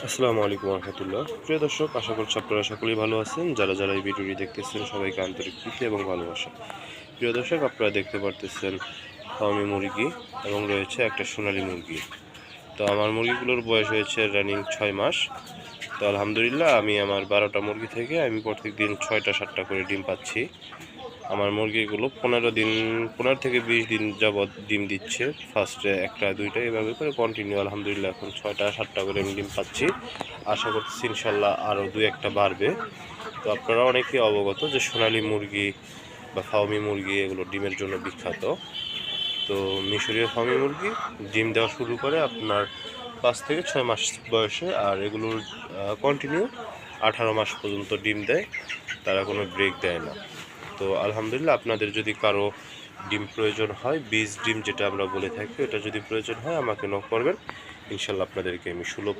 আসসালামু আলাইকুম রহমতুল্লাহ। প্রিয় দর্শক, আশা করছি আপনারা সকলেই ভালো আছেন। যারা যারা এই ভিডিওটি দেখতেছেন সবাইকে আন্তরিক প্রীতি এবং ভালোবাসা। প্রিয় দর্শক, আপনারা দেখতে পারতেছেন ফার্মি মুরগি এবং রয়েছে একটা সোনালী মুরগি। তো আমার মুরগিগুলোর বয়স হয়েছে রানিং 6 মাস। তো আলহামদুলিল্লাহ আমি আমার 12টা মুরগি থেকে আমি প্রত্যেক দিন 6টা-7টা করে ডিম পাচ্ছি। আমার মুরগিগুলো 15 থেকে 20 দিন যাবৎ ডিম দিচ্ছে। ফার্স্টে একটা দুইটা এভাবে করে কন্টিনিউ আলহামদুলিল্লাহ এখন 6টা-7টা করে আমি ডিম পাচ্ছি। আশা করতেছি ইনশাল্লাহ আরও 2-1টা বাড়বে। তো আপনারা অনেকেই অবগত যে সোনালী মুরগি বা ফার্মি মুরগি এগুলো ডিমের জন্য বিখ্যাত। তো মিশরীয় ফার্মি মুরগি ডিম দেওয়া শুরু করে আপনার 5 থেকে 6 মাস বয়সে, আর এগুলোর কন্টিনিউ 18 মাস পর্যন্ত ডিম দেয়, তারা কোনো ব্রেক দেয় না। তো আলহামদুলিল্লাহ আপনাদের যদি কারো ডিম প্রয়োজন হয়, বীজ ডিম যেটা আমরা বলে থাকি, এটা যদি প্রয়োজন হয় আমাকে নক করবেন। ইনশাল্লাহ আপনাদেরকে আমি সুলভ